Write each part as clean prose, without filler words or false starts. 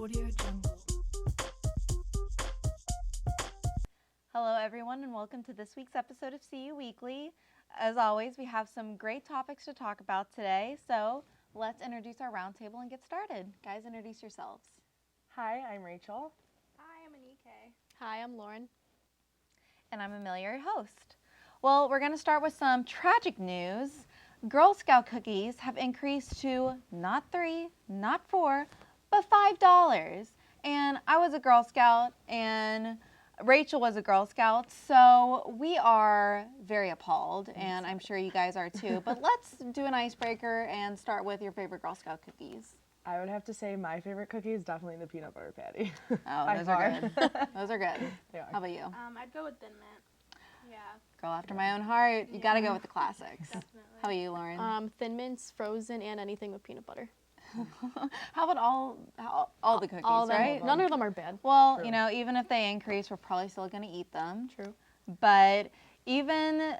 AudioJungle. Hello, everyone, and welcome to this week's episode of SeeYou Weekly. As always, we have some great topics to talk about today, so let's introduce our roundtable and get started. Guys, introduce yourselves. Hi, I'm Rachel. Hi, I'm Anike. Hi, I'm Lauren. And I'm Amelia, your host. Well, we're going to start with some tragic news. Girl Scout cookies have increased to not $3, not $4, but $5. And I was a Girl Scout, and Rachel was a Girl Scout, so we are very appalled, and I'm sure you guys are too. But let's do an icebreaker and start with your favorite Girl Scout cookies. I would have to say my favorite cookie is definitely the peanut butter patty. Oh, those are good. Those are good. They are. How about you? I'd go with Thin Mint. Yeah, Girl after my own heart. You got to go with the classics. definitely. How about you, Lauren? Thin Mints, frozen, and anything with peanut butter. How about all the cookies, All of them. right? None of them are bad. Well, True. you know, even if they increase, we're probably still going to eat them. True. But even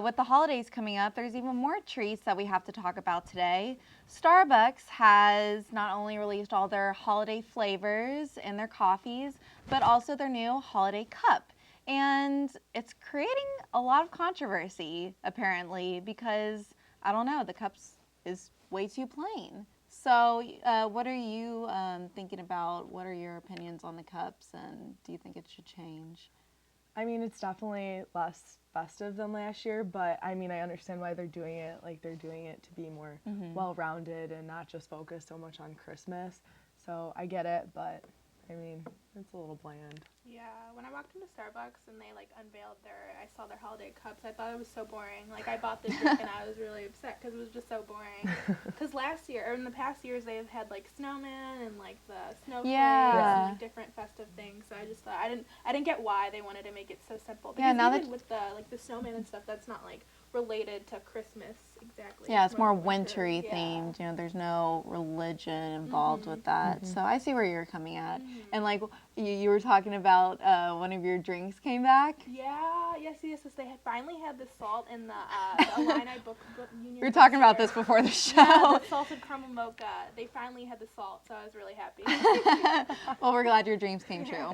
with the holidays coming up, there's even more treats that we have to talk about today. Starbucks has not only released all their holiday flavors in their coffees, but also their new holiday cup. And it's creating a lot of controversy, apparently, because, I don't know, the cups is way too plain. So what are you thinking about? What are your opinions on the cups, and do you think it should change? I mean, it's definitely less festive than last year, but I mean, I understand why they're doing it. Like, they're doing it to be more well-rounded and not just focus so much on Christmas. So I get it, but I mean, it's a little bland. Yeah, when I walked into Starbucks and they unveiled I saw their holiday cups, I thought it was so boring. Like, I bought the drink and I was really upset because it was just so boring. Because last year, or in the past years, they've had snowmen and the snowflakes Yeah. and different festive things. So I just thought I didn't get why they wanted to make it so simple. Because Yeah, now even with the snowman and stuff, that's not related to Christmas exactly. Yeah, it's more winter. wintry Yeah. themed. You know, there's no religion involved with that. So I see where you're coming at. And you were talking about one of your drinks came back. Yeah, yes. They had finally had the salt in the Illini Book Union. We were talking about this before the show. Yeah, the salted caramel mocha. They finally had the salt, so I was really happy. Well, we're glad your dreams came true.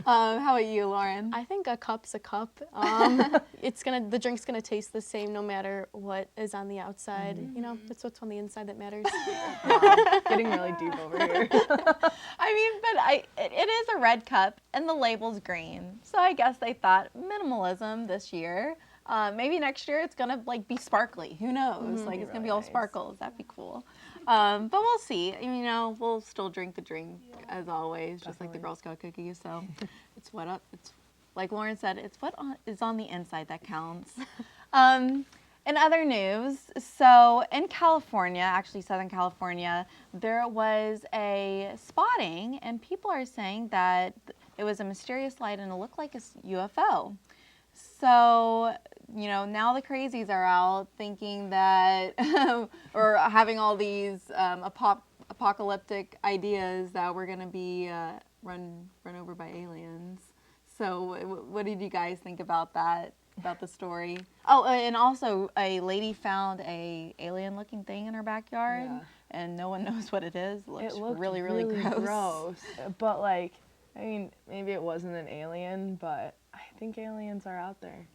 How about you, Lauren? I think a cup's a cup. The drink's gonna taste the same no matter what is on the outside. You know, it's what's on the inside that matters. Wow, getting really deep over here. I mean, but it is a red cup and the label's green. So I guess they thought minimalism this year. Maybe next year it's gonna be sparkly. Who knows? It's gonna be Really all nice. sparkles. That'd be cool. But we'll see. You know, we'll still drink the drink as always, just like the Definitely. Girl Scout cookies. So it's like Lauren said, it's what is on the inside that counts. In other news, so in California, actually Southern California, there was a spotting, and people are saying that it was a mysterious light and it looked like a UFO. So, you know, now the crazies are out thinking that, or having all these apocalyptic ideas that we're going to be run over by aliens. So what did you guys think about that? About the story? Oh, and also a lady found a alien-looking thing in her backyard, and no one knows what it is. It looks It looked really, really gross. But I mean, maybe it wasn't an alien, but I think aliens are out there.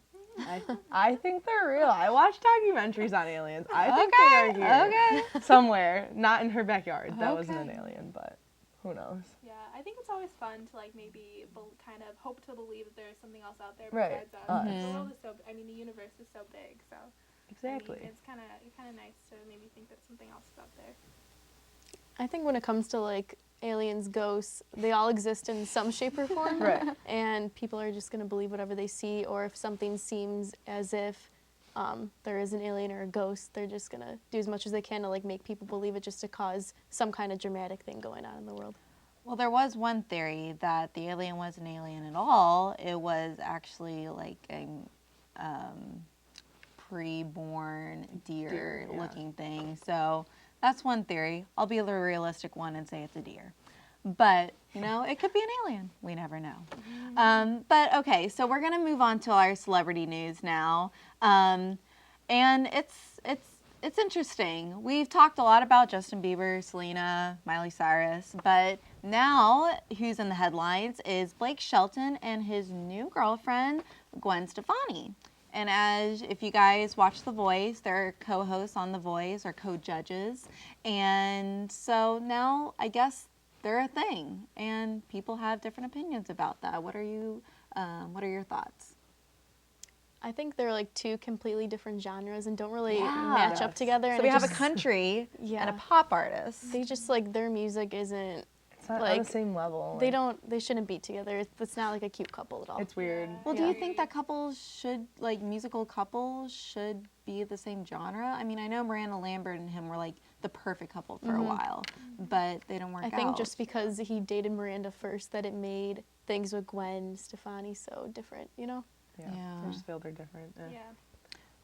I think they're real. I watch documentaries on aliens. I think they are here. Okay. Somewhere, not in her backyard. That wasn't an Okay. alien, but who knows? Yeah, I think it's always fun to maybe kind of hope to believe that there's something else out there Right. besides us. Us. The world is the universe is so big, so Exactly. I mean, it's kind of nice to maybe think that something else is out there. I think when it comes to aliens, ghosts, they all exist in some shape or form. Right. And people are just gonna believe whatever they see, or if something seems as if there is an alien or a ghost, they're just gonna do as much as they can to make people believe it, just to cause some kind of dramatic thing going on in the world. Well, there was one theory that the alien wasn't an alien at all. It was actually a pre-born deer-looking thing. So that's one theory. I'll be the realistic one and say it's a deer. But, you know, it could be an alien. We never know. But, okay, so we're going to move on to our celebrity news now. And it's interesting. We've talked a lot about Justin Bieber, Selena, Miley Cyrus, but now who's in the headlines is Blake Shelton and his new girlfriend, Gwen Stefani. And as if you guys watch The Voice, they're co-hosts on The Voice or co-judges. And so now I guess they're a thing, and people have different opinions about that. What are your thoughts? I think they're like two completely different genres and don't really Yeah. match up together. So and we it have a just- country Yeah. and a pop artist. They just like their music isn't. It's not on Like, the same level. They like, don't. They shouldn't be together. It's not like a cute couple at all. It's weird. Well, do Yeah. you think that couples should, like musical couples, should be the same genre? I mean, I know Miranda Lambert and him were like the perfect couple for a while, but they don't work out. I think just because he dated Miranda first, that it made things with Gwen Stefani so different. You know. Yeah. Yeah. I just feel they're different. Yeah.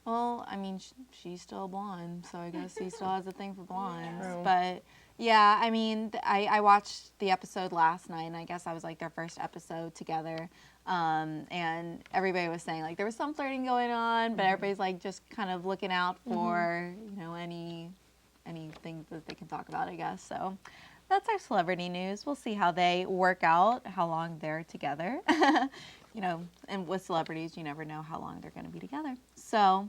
Well, I mean, she's still blonde, so I guess he still has a thing for blondes. True. But yeah, I mean, I watched the episode last night, and I guess I was like their first episode together. And everybody was saying like there was some flirting going on, but everybody's like just kind of looking out for anything that they can talk about, I guess. So that's our celebrity news. We'll see how they work out, how long they're together. And with celebrities, you never know how long they're going to be together. So,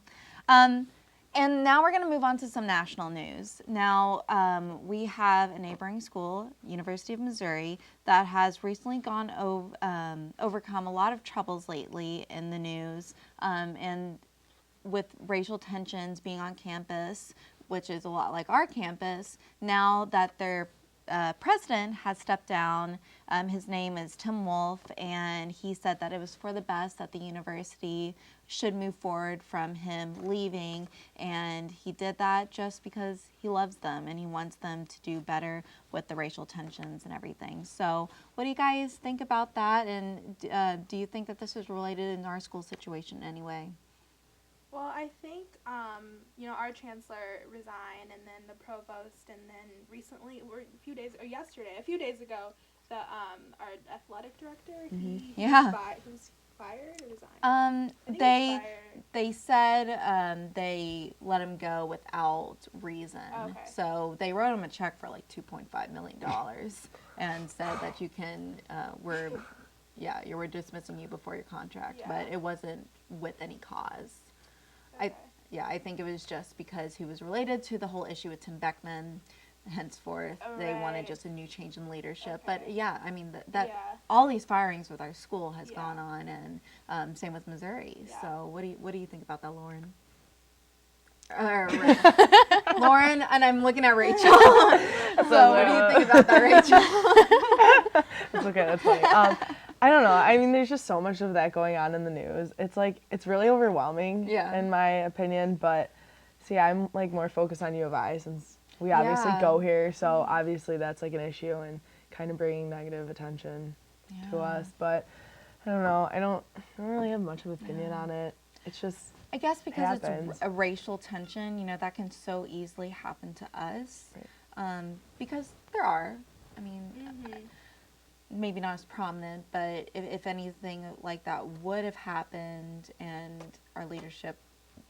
and now we're going to move on to some national news. Now, we have a neighboring school, University of Missouri, that has recently overcome a lot of troubles lately in the news, and with racial tensions being on campus, which is a lot like our campus, now that their president has stepped down. His name is Tim Wolf, and he said that it was for the best that the university should move forward from him leaving, and he did that just because he loves them and he wants them to do better with the racial tensions and everything. So what do you guys think about that, and do you think that this is related in our school situation in any way? Well, I think, our chancellor resigned, and then the provost, and then recently, a few days ago, our athletic director, he Yeah. was fired or resigned? I think he was fired. They said they let him go without reason. Okay. So they wrote him a check for like $2.5 million and said that we're dismissing you before your contract, Yeah. but it wasn't with any cause. Okay. I think it was just because he was related to the whole issue with Tim Beckman. Henceforth, they wanted Right. just a new change in leadership. Okay. But yeah, I mean that Yeah. all these firings with our school has Yeah. gone on, and same with Missouri. Yeah. So what do you think about that, Lauren? Lauren, and I'm looking at Rachel. So what do you think about that, Rachel? It's okay. That's funny. I don't know. I mean, there's just so much of that going on in the news. It's like, it's really overwhelming, Yeah. in my opinion. But see, I'm like more focused on U of I since we obviously Yeah. go here. So obviously that's like an issue and kind of bringing negative attention to us. But I don't know. I don't really have much of an opinion on it. It's just, I guess because happens. it's a racial tension, that can so easily happen to us. Right. Because there are, I mean, Mhm. maybe not as prominent, but if anything like that would have happened and our leadership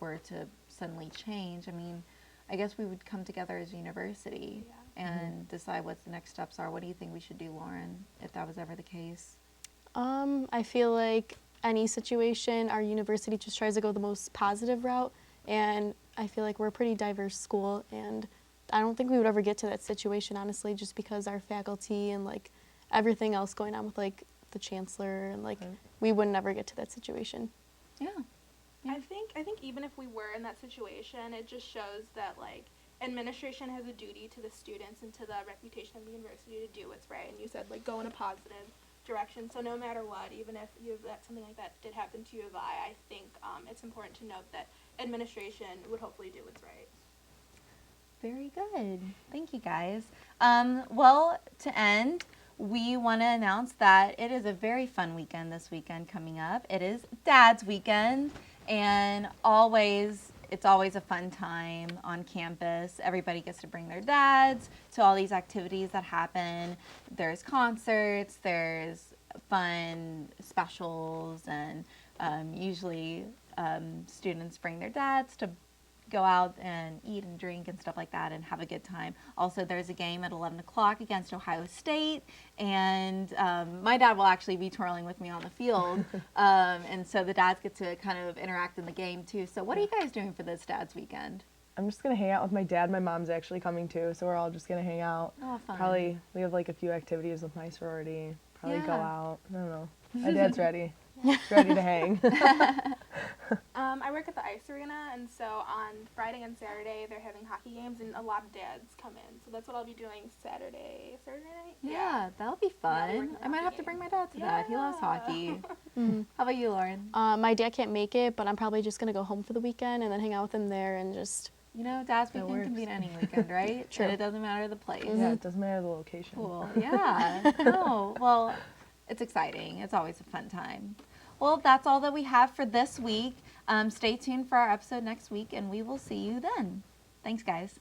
were to suddenly change, I mean, I guess we would come together as a university and decide what the next steps are. What do you think we should do, Lauren, if that was ever the case? I feel like any situation, our university just tries to go the most positive route, and I feel like we're a pretty diverse school, and I don't think we would ever get to that situation, honestly, just because our faculty and like everything else going on with like the chancellor and like we would never get to that situation. Yeah. I think even if we were in that situation, it just shows that like administration has a duty to the students and to the reputation of the university to do what's right. And you said like go in a positive direction. So no matter what, even if something like that did happen to U of I think it's important to note that administration would hopefully do what's right. Very good. Thank you, guys. Well, to end, we want to announce that it is a very fun weekend this weekend coming up. It is Dad's Weekend, and it's always a fun time on campus. Everybody gets to bring their dads to all these activities that happen. There's concerts, there's fun specials, and usually students bring their dads to go out and eat and drink and stuff like that and have a good time. Also, there's a game at 11 o'clock against Ohio State, and my dad will actually be twirling with me on the field, and so the dads get to kind of interact in the game too. So what are you guys doing for this dad's weekend? I'm just gonna hang out with my dad. My mom's actually coming too, so we're all just gonna hang out. Oh, fun. Probably we have like a few activities with my sorority. Probably go Yeah. out. I don't know. My dad's ready. He's ready to hang. I work at the ice arena, and so on Friday and Saturday they're having hockey games, and a lot of dads come in. So that's what I'll be doing Saturday night. Yeah, that'll be Yeah, we're fun. working I might hockey have to bring game. my dad to that. He loves Yeah. hockey. How about you, Lauren? My dad can't make it, but I'm probably just gonna go home for the weekend and then hang out with him there and just. You know, dad's That weekend can be works. any weekend, right? True. And it doesn't matter the place. Yeah, it doesn't matter the location. Cool. Yeah. No. Well, it's exciting. It's always a fun time. Well, that's all that we have for this week. Stay tuned for our episode next week, and we will see you then. Thanks, guys.